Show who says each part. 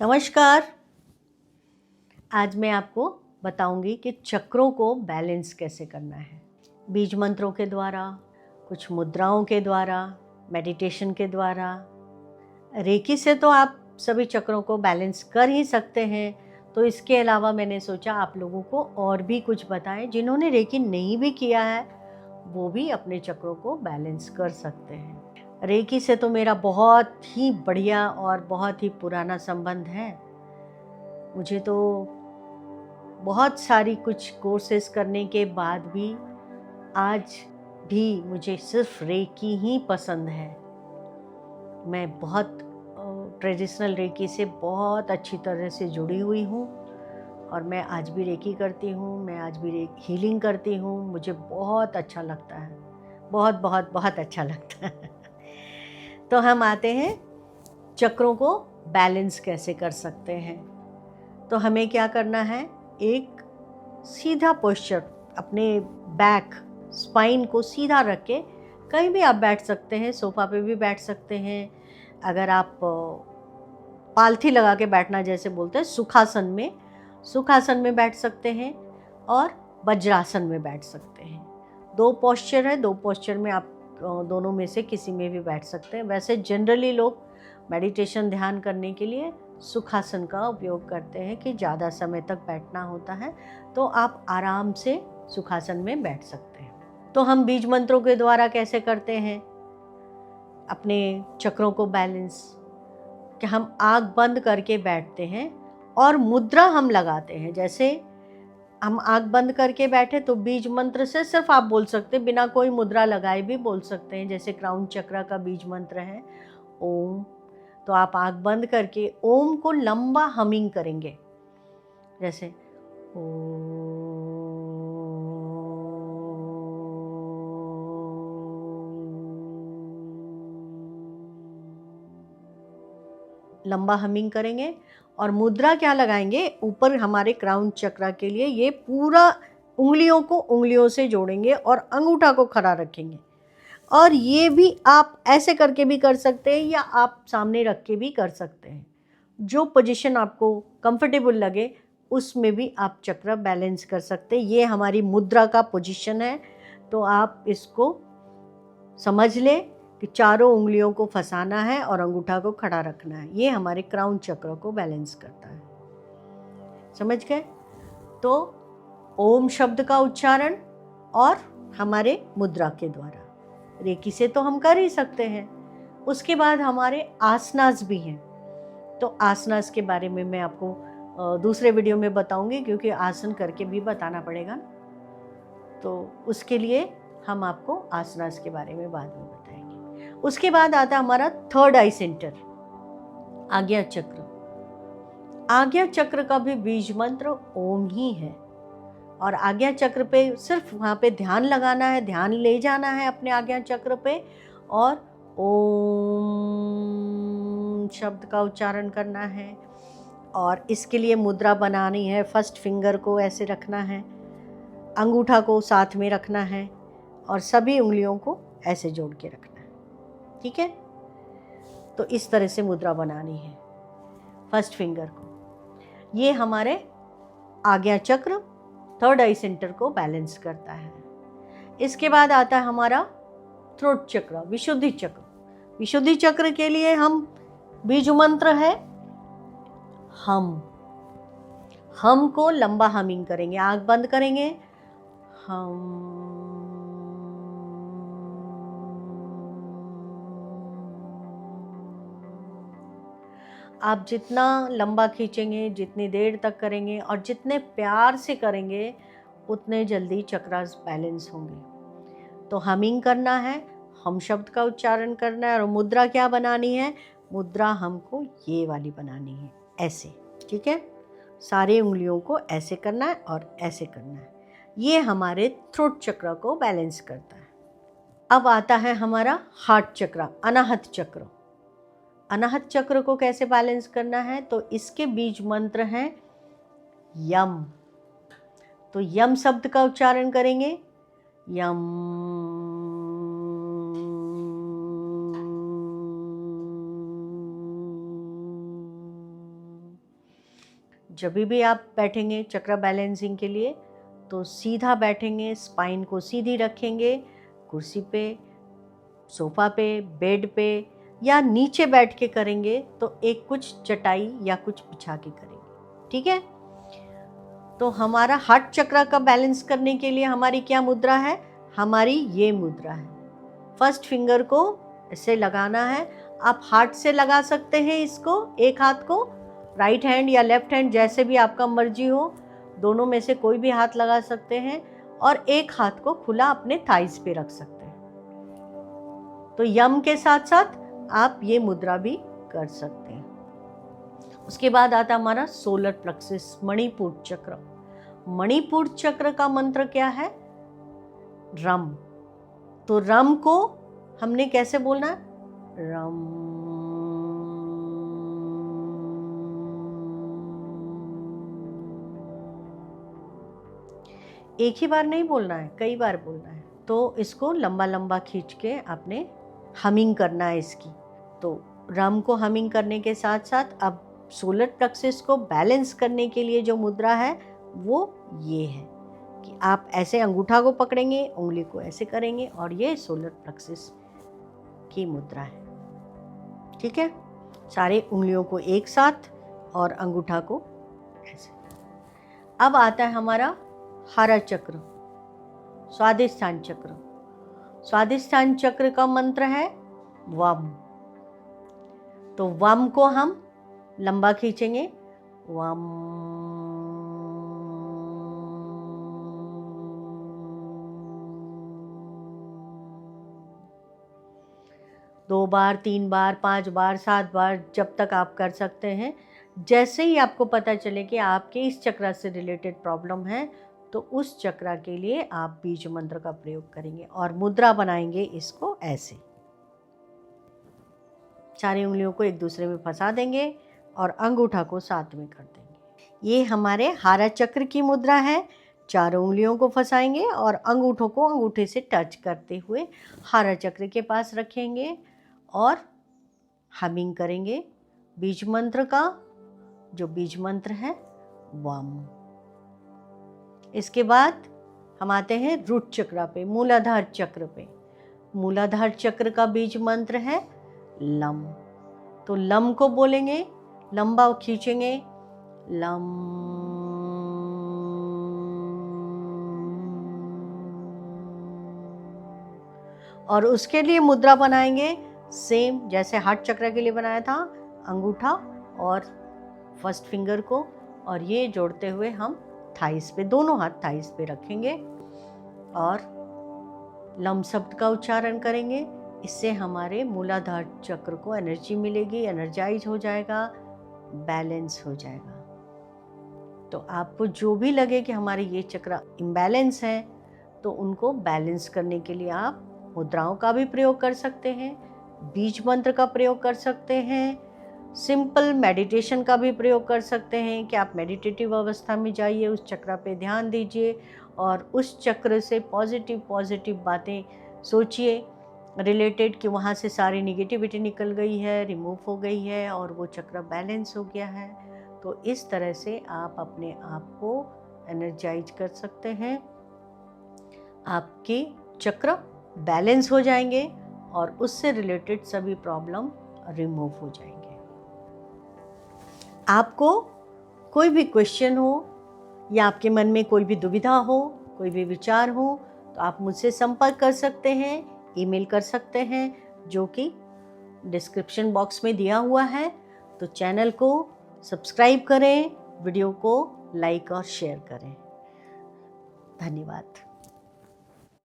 Speaker 1: नमस्कार। आज मैं आपको बताऊंगी कि चक्रों को बैलेंस कैसे करना है। बीज मंत्रों के द्वारा, कुछ मुद्राओं के द्वारा, मेडिटेशन के द्वारा। रेकी से तो आप सभी चक्रों को बैलेंस कर ही सकते हैं, तो इसके अलावा मैंने सोचा आप लोगों को और भी कुछ बताएं। जिन्होंने रेकी नहीं भी किया है वो भी अपने चक्रों को बैलेंस कर सकते हैं। रेकी से तो मेरा बहुत ही बढ़िया और बहुत ही पुराना संबंध है। मुझे तो बहुत सारी कुछ कोर्सेज करने के बाद भी आज भी मुझे सिर्फ रेकी ही पसंद है। मैं बहुत ट्रेडिशनल रेकी से बहुत अच्छी तरह से जुड़ी हुई हूँ और मैं आज भी रेकी करती हूँ, मैं आज भी हीलिंग करती हूँ। मुझे बहुत अच्छा लगता है, बहुत बहुत बहुत अच्छा लगता है। तो हम आते हैं चक्रों को बैलेंस कैसे कर सकते हैं। तो हमें क्या करना है, एक सीधा पोस्चर, अपने बैक स्पाइन को सीधा रख के कहीं भी आप बैठ सकते हैं। सोफ़ा पे भी बैठ सकते हैं। अगर आप पालथी लगा के बैठना जैसे बोलते हैं, सुखासन में बैठ सकते हैं और वज्रासन में बैठ सकते हैं। दो पोस्चर है, दो पोस्चर में आप दोनों में से किसी में भी बैठ सकते हैं। वैसे जनरली लोग मेडिटेशन ध्यान करने के लिए सुखासन का उपयोग करते हैं कि ज़्यादा समय तक बैठना होता है, तो आप आराम से सुखासन में बैठ सकते हैं। तो हम बीज मंत्रों के द्वारा कैसे करते हैं अपने चक्रों को बैलेंस, कि हम आँख बंद करके बैठते हैं और मुद्रा हम लगाते हैं। जैसे हम आँख बंद करके बैठे तो बीज मंत्र से सिर्फ आप बोल सकते हैं, बिना कोई मुद्रा लगाए भी बोल सकते हैं। जैसे क्राउन चक्र का बीज मंत्र है ओम, तो आप आँख बंद करके ओम को लंबा हमिंग करेंगे। जैसे ओम, लंबा हमिंग करेंगे और मुद्रा क्या लगाएंगे ऊपर हमारे क्राउन चक्र के लिए। ये पूरा उंगलियों को उंगलियों से जोड़ेंगे और अंगूठा को खड़ा रखेंगे। और ये भी आप ऐसे करके भी कर सकते हैं या आप सामने रख के भी कर सकते हैं। जो पोजीशन आपको कंफर्टेबल लगे उसमें भी आप चक्र बैलेंस कर सकते हैं। ये हमारी मुद्रा का पोजीशन है, तो आप इसको समझ लें कि चारों उंगलियों को फंसाना है और अंगूठा को खड़ा रखना है। ये हमारे क्राउन चक्र को बैलेंस करता है। समझ गए? तो ओम शब्द का उच्चारण और हमारे मुद्रा के द्वारा, रेकी से तो हम कर ही सकते हैं। उसके बाद हमारे आसनास भी हैं, तो आसनास के बारे में मैं आपको दूसरे वीडियो में बताऊंगी, क्योंकि आसन करके भी बताना पड़ेगा। तो उसके लिए हम आपको आसनास के बारे में बाद में बताएंगे। उसके बाद आता हमारा थर्ड आई सेंटर, आज्ञा चक्र। आज्ञा चक्र का भी बीज मंत्र ओम ही है और आज्ञा चक्र पे सिर्फ वहाँ पे ध्यान लगाना है, ध्यान ले जाना है अपने आज्ञा चक्र पे और ओम शब्द का उच्चारण करना है। और इसके लिए मुद्रा बनानी है। फर्स्ट फिंगर को ऐसे रखना है, अंगूठा को साथ में रखना है और सभी उंगलियों को ऐसे जोड़ के रखना है। ठीक है? तो इस तरह से मुद्रा बनानी है फर्स्ट फिंगर को। ये हमारे आज्ञा चक्र थर्ड आई सेंटर को बैलेंस करता है। इसके बाद आता है हमारा थ्रोट चक्र, विशुद्धि चक्र। विशुद्धि चक्र के लिए हम बीज मंत्र है हम को लंबा हमिंग करेंगे, आंख बंद करेंगे, हम। आप जितना लंबा खींचेंगे, जितनी देर तक करेंगे और जितने प्यार से करेंगे उतने जल्दी चक्रास बैलेंस होंगे। तो हमिंग करना है, हम शब्द का उच्चारण करना है और मुद्रा क्या बनानी है, मुद्रा हमको ये वाली बनानी है, ऐसे। ठीक है? सारे उंगलियों को ऐसे करना है और ऐसे करना है। ये हमारे थ्रोट चक्र को बैलेंस करता है। अब आता है हमारा हार्ट चक्र, अनाहत चक्र। अनाहत चक्र को कैसे बैलेंस करना है, तो इसके बीज मंत्र हैं यम। तो यम शब्द का उच्चारण करेंगे, यम। जब भी आप बैठेंगे चक्र बैलेंसिंग के लिए तो सीधा बैठेंगे, स्पाइन को सीधी रखेंगे, कुर्सी पे, सोफा पे, बेड पे या नीचे बैठ के करेंगे तो एक कुछ चटाई या कुछ बिछा के करेंगे, ठीक है। तो हमारा हार्ट चक्र का बैलेंस करने के लिए हमारी क्या मुद्रा है, हमारी ये मुद्रा है। फर्स्ट फिंगर को ऐसे लगाना है, आप हार्ट से लगा सकते हैं इसको, एक हाथ को, राइट हैंड या लेफ्ट हैंड जैसे भी आपका मर्जी हो, दोनों में से कोई भी हाथ लगा सकते हैं, और एक हाथ को खुला अपने थाइस पे रख सकते हैं। तो यम के साथ साथ आप ये मुद्रा भी कर सकते हैं। उसके बाद आता हमारा सोलर प्लेक्सस, मणिपुर चक्र। मणिपुर चक्र का मंत्र क्या है, रम। तो रम को हमने कैसे बोलना है, रम। एक ही बार नहीं बोलना है, कई बार बोलना है। तो इसको लंबा लंबा खींच के आपने हमिंग करना है इसकी। तो रम को हमिंग करने के साथ साथ अब सोलर प्लेक्सस को बैलेंस करने के लिए जो मुद्रा है वो ये है कि आप ऐसे अंगूठा को पकड़ेंगे, उंगली को ऐसे करेंगे और ये सोलर प्लेक्सस की मुद्रा है, ठीक है। सारे उंगलियों को एक साथ और अंगूठा को ऐसे। अब आता है हमारा हरा चक्र, स्वादिष्ठान चक्र। स्वादिष्ठान चक्र का मंत्र है वम। तो वम को हम लंबा खींचेंगे, वम। दो बार, 3 बार, 5 बार, 7 बार, जब तक आप कर सकते हैं। जैसे ही आपको पता चले कि आपके इस चक्र से रिलेटेड प्रॉब्लम है तो उस चक्र के लिए आप बीज मंत्र का प्रयोग करेंगे और मुद्रा बनाएंगे इसको ऐसे। सारी उंगलियों को एक दूसरे में फंसा देंगे और अंगूठा को साथ में कर देंगे। ये हमारे हारा चक्र की मुद्रा है। चारों उंगलियों को फंसाएंगे और अंगूठों को अंगूठे से टच करते हुए हारा चक्र के पास रखेंगे और हमिंग करेंगे बीज मंत्र का, जो बीज मंत्र है वम। इसके बाद हम आते हैं रूट चक्र पे, मूलाधार चक्र पे। मूलाधार चक्र का बीज मंत्र है लम। तो लम को बोलेंगे, लंबा खींचेंगे, लम। और उसके लिए मुद्रा बनाएंगे सेम जैसे हार्ट चक्र के लिए बनाया था, अंगूठा और फर्स्ट फिंगर को, और ये जोड़ते हुए हम थाइस पे, दोनों हाथ थाइस पे रखेंगे और लम शब्द का उच्चारण करेंगे। इससे हमारे मूलाधार चक्र को एनर्जी मिलेगी, एनर्जाइज हो जाएगा, बैलेंस हो जाएगा। तो आपको जो भी लगे कि हमारे ये चक्र इम्बैलेंस है तो उनको बैलेंस करने के लिए आप मुद्राओं का भी प्रयोग कर सकते हैं, बीज मंत्र का प्रयोग कर सकते हैं, सिंपल मेडिटेशन का भी प्रयोग कर सकते हैं कि आप मेडिटेटिव अवस्था में जाइए, उस चक्र पे ध्यान दीजिए और उस चक्र से पॉजिटिव बातें सोचिए रिलेटेड कि वहाँ से सारी निगेटिविटी निकल गई है, रिमूव हो गई है और वो चक्र बैलेंस हो गया है। तो इस तरह से आप अपने आप को एनर्जाइज कर सकते हैं, आपके चक्र बैलेंस हो जाएंगे और उससे रिलेटेड सभी प्रॉब्लम रिमूव हो जाएंगे। आपको कोई भी क्वेश्चन हो या आपके मन में कोई भी दुविधा हो, कोई भी विचार हो तो आप मुझसे संपर्क कर सकते हैं, ईमेल कर सकते हैं, जो कि डिस्क्रिप्शन बॉक्स में दिया हुआ है। तो चैनल को सब्सक्राइब करें, वीडियो को लाइक और शेयर करें। धन्यवाद।